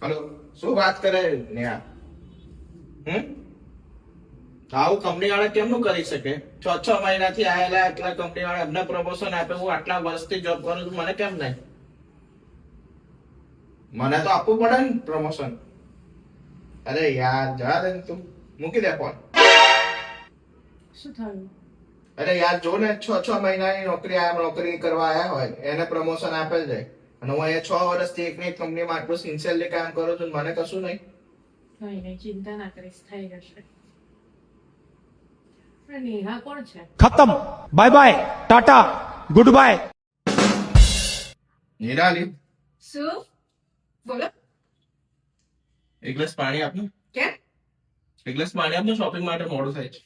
Hello, શું વાત કરે નેહા? આવું કંપની વાળા કેમનું કરી શકે? 6 મહિનાથી આયેલા એટલા કંપની વાળા અમને પ્રમોશન આપે, હું આટલા વર્ષથી જોબ કરું છું, મને કેમ નહીં? મને તો આપવું પડે ને પ્રમોશન. અરે યાર જા દે ને તું, મૂકી દે ફોન. શું થયું? અરે યાર જો ને, 6 મહિનાની નોકરી કરવા આયા હોય એને પ્રમોશન આપે છે, અને હું અહીંયા 6 વર્ષથી એકની કંપનીમાં આટલું સિન્સિયરલી કામ કરું છું, મને કશું નહીં. કઈ નહીં, ચિંતા ના કરીશ, થઈ જશે. પણ નેહા કોણ છે? खत्म bye bye tata good bye. Nirali, શું બોલો? એક ગ્લાસ પાણી આપને. કેમ? એક ગ્લાસ પાણી આપને, શોપિંગ માટે મોડું થાય છે.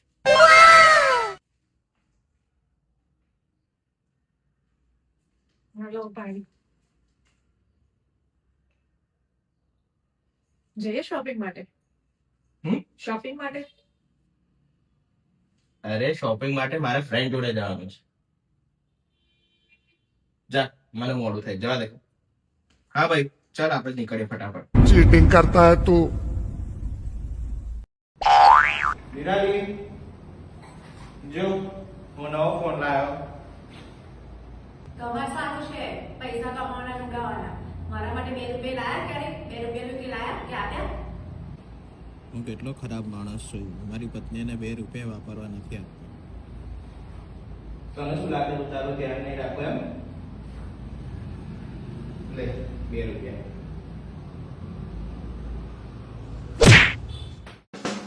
હેલો, પાણી. જઈએ શોપિંગ માટે? શોપિંગ માટે? અરે શોપિંગ માટે મારે ફ્રેન્ડ જોડે જવાનું છે. જા, મને મોડું થાય, જવા દે. હા ભાઈ, ચાલ આપણે નીકળીએ ફટાફટ. चीटिंग करता है तू। નિરાલી, જો હું નવો ફોન લાવ્યો. તમારે સારું છે, પૈસા કમાવાના ઢૂંઢવાના. મારા માટે 2 રૂપિયા લાયા? ક્યારે 2 રૂપિયા લાયા કે આપ્યા? હું કેટલો ખરાબ માણસ છું, મારી પત્નીને 2 રૂપિયા વાપરવા નથી આપતો. તને શું લાગે હું તારું ધ્યાન નહીં રાખું એમ? લે 2 રૂપિયા.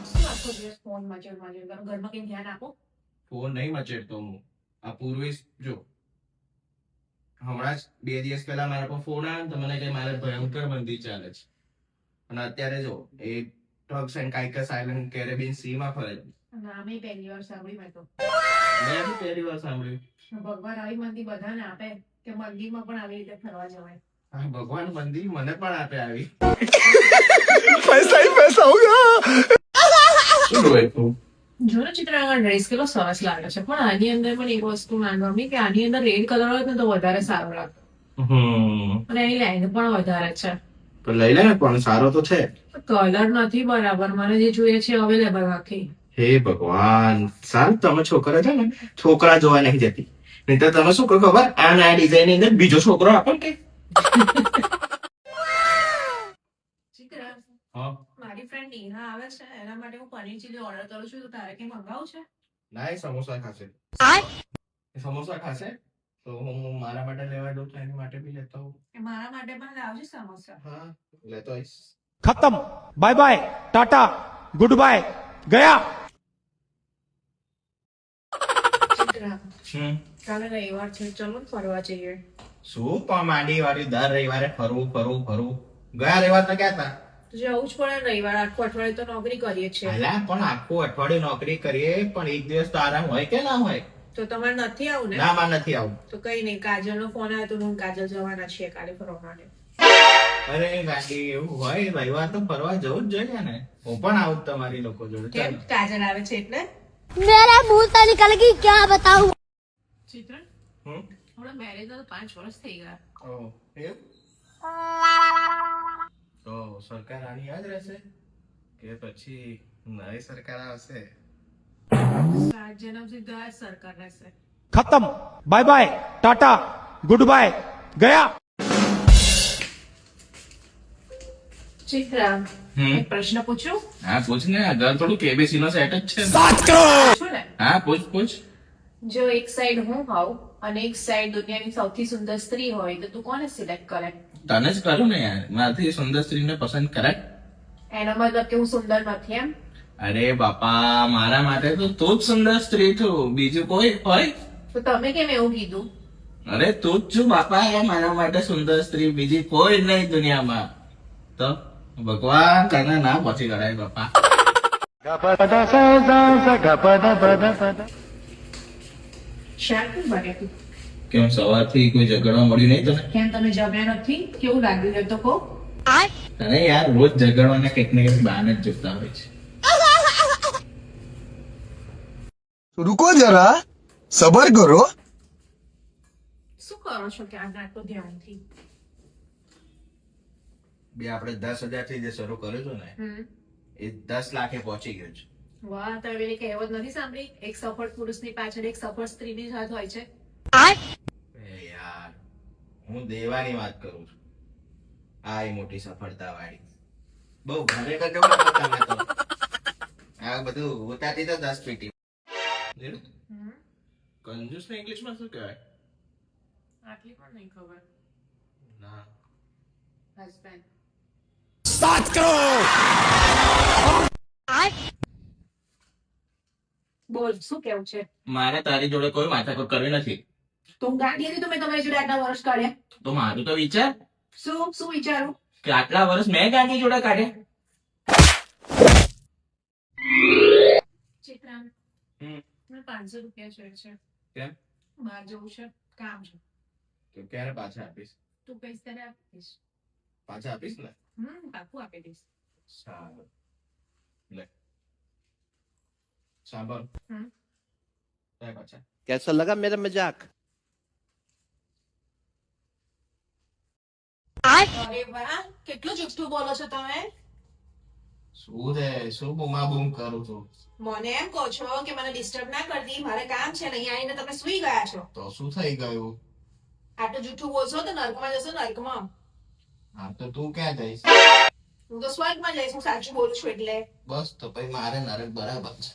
શું આખો દિવસ ફોન મચડ કરો? ઘરમાં કઈ ધ્યાન આપો. ફોન નહીં મચેડતો હું. આ પૂર્વેશ જો હમણાં જ 2 દિવસ પહેલા મારા પર ફોન આવ્યો ને તો મને કે મારે ભયંકર મંદી ચાલે છે, અને અત્યારે જો એ ડ્રગ્સ એન્ડ કાયકા સાયલેન્ટ કેરેબિયન સી માં ફરે છે. નામે પહેલી વાર સાંભળ્યું મેં તો. મેં બી પહેલી વાર સાંભળ્યું. ભગવાન આવી મંદી બધાને આપે કે મંદીમાં પણ આવી રીતે ફરવા જવાય. હા, ભગવાન મંદી મને પણ આપે આવી. पैसा ही पैसा होगा। શું રોય તું? જો ને ચિત્રાંગણ ડ્રેસ કેટલો સરસ લાગે છે, પણ આની અંદર પણ એક વસ્તુ ના ગમી કે આની અંદર રેડ કલર હોય ને તો વધારે સારો લાગે, અને એની લેન્થ પણ વધારે છે. તો લઈ લે ને, પણ સારો તો છે. કલર નથી બરાબર, મને જે જોઈએ છે અવેલેબલ નથી. હે ભગવાન, સારું તમે છોકરા છો ને, છોકરા જોવા નહીં જતી. નહીં તો તમે શું કરો ખબર, આ નયા ડિઝાઇન ની અંદર બીજો છોકરો આપો કે. ચિત્રા, હા, મારી ફ્રેન્ડ નેહા આવે છે, એના માટે હું પનીર ચીલી ઓર્ડર કરું છું, તો તારે કઈ મંગાવું છે? ના, એ સમોસા ખાશે. એ સમોસા ખાશે તો હું મારા માટે લેવા દઉં તો એની માટે બી લેતો આવું. એ મારા માટે પણ લાવજે સમોસા. હા, લેતો આવીશ. खत्म bye bye tata good bye गया। ચિત્રા, કાલે રવિવાર છે, ચલો ને ફરવા જઈએ. શું પણ માંડી વાળી દર રવિવારે ફરવું ફરવું ફરવું? ગયા રવિવાર તો ક્યાં હતા? તો જવું જ પડે ને, રવિવાર આખું અઠવાડિયે તો નોકરી કરીએ છીએ. અલા, પણ આખું અઠવાડિયું નોકરી કરીએ, પણ એક દિવસ તો આરામ હોય કે ના હોય? તો તમારે નથી આવું ને? ના, માં નથી આવું. તો કઈ નહીં, કાજલ નો ફોન આવ્યો તો હું કાજલ જવાના છીએ કાલે ફરવા માટે. અરે ગાડી, એવું હોય રવિવાર તો ફરવા જવું જ જોઈએ ને. હું પણ આવું જ તમારી લોકો જોડે. કેમ? ચાલો. કાજલ આવે છે એટલે? मेरा मुंह से निकल गई, क्या बताऊं। ચિત્ર, હમ? હમણાં મેરેજ ના 5 વર્ષ થઈ ગયા. ઓહ, એવું? તો સરકાર આની યાદ રહેશે કે પછી નવી સરકાર આવશે? 7 જન્મ સુધી આ જ સરકાર રહેશે. खत्म bye bye tata good bye गया। ચિત્રા, હમ? એક પ્રશ્ન પૂછું? હા, પૂછ ને. આ ઘર થોડું કેબીસી નો સેટ જ છે ને. પૂછું ને? હા, પૂછ પૂછ. જો એક સાઈડ હું હોઉં અને એક સાઈડ દુનિયાની સૌથી સુંદર સ્ત્રી હોય, તો તું કોને સિલેક્ટ કરે? તને જ કરું ને યાર, મારાથી સુંદર સ્ત્રીને પસંદ કરાય. એનો મતલબ કે હું સુંદર નથી એમ? અરે બાપા, મારા માટે તો તું જ સુંદર સ્ત્રી છું, બીજું કોઈ હોય? તો તમે કેમ એવું કીધું? અરે તું જ છું બાપા, મારા માટે સુંદર સ્ત્રી, બીજી કોઈ નહીં દુનિયામાં. તો ભગવાન તને ના પહોંચી કરાય બાપા. શાક કેમ બને તું? કેમ સવારથી કોઈ ઝઘડવા મળ્યું નહીં તને? કેમ તમે જમ્યા નથી? કેવું લાગ્યું એ તો કહો. તને યાર રોજ ઝઘડવાના કંઈક ને કંઈક બહાને જ જોતા હોય છે. रुको जरा, सबर करो। શું કરો છો કે આટલું ધ્યાનથી? બે આપણે 10,000 થી જે શરૂ કર્યું હતું ને એ 10 લાખે પહોંચી ગયું છે. વાહ, તમે પેલી કહેવત નથી સાંભળી, એક સફળ પુરુષની પાછળ એક સફળ સ્ત્રીની જ હાથ હોય છે? એ યાર, હું દેવાની વાત કરું છું. આ એ મોટી સફળતા વાળી બહુ ખરેખર કેવું લાગે તમે તો. આ બધું હોતાથી તો 10 પીટી. કંજૂસ ને ઇંગ્લિશમાં શું કહેવાય? આટલી પણ નહીં ખબર. ના, હસબન્ડ. બોલ, શું કેવું છે? મારે તારી જોડે કોઈ માથાકૂટ કરવી નથી. તો હું ગાંડી હતી તો મેં તમારી જોડે આટલા વર્ષ કાઢ્યા. તો મારું તો વિચાર શું વિચારું? કે આટલા વર્ષ મેં ગાંધી જોડે કાઢ્યા. ચિત્રાંગ, હમ. મને 500 રૂપિયા જોઈએ છે. કેમ? બહાર જવું છે, કામ છે. તો ક્યારે પાછા આપીશ? તું પૈસા ત્યારે આપીશ. પાછા આપીશ ને? પાકું આપી દઈશ. સારું, લે સાંભળ. લે પાછા. कैसा लगा मेरा मजाक? અરે વાહ, કેટલું જુઠ્ઠું બોલો છો તમે. શું રે, શું બૂમાબૂમ કરું છું? મને એમ કહો છો કે મને ડિસ્ટર્બ ના કરતી, મારે કામ છે ને અહીંયા આવીને તમે સુઈ ગયા છો. તો શું થઈ ગયું? આટલું જુઠ્ઠું બોલશો તો નર્કમાં જશો, નર્કમાં. હા, તો તું ક્યાં જઈશ? હું તો સ્વર્ગમાં જઈશ, હું સાચું બોલું છું એટલે. બસ તો પછી મારે નરક બરાબર છે.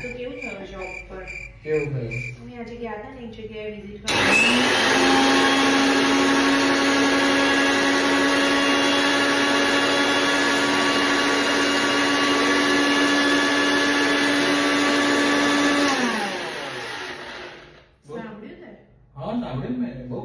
તો કેવું થયું જોબ પર? કેવું થયું? અમે આજે ગયા હતા ને એક જગ્યાએ વિઝિટ કરવા. સાંભળ્યું ને? હા, સાંભળ્યું મેં. બહુ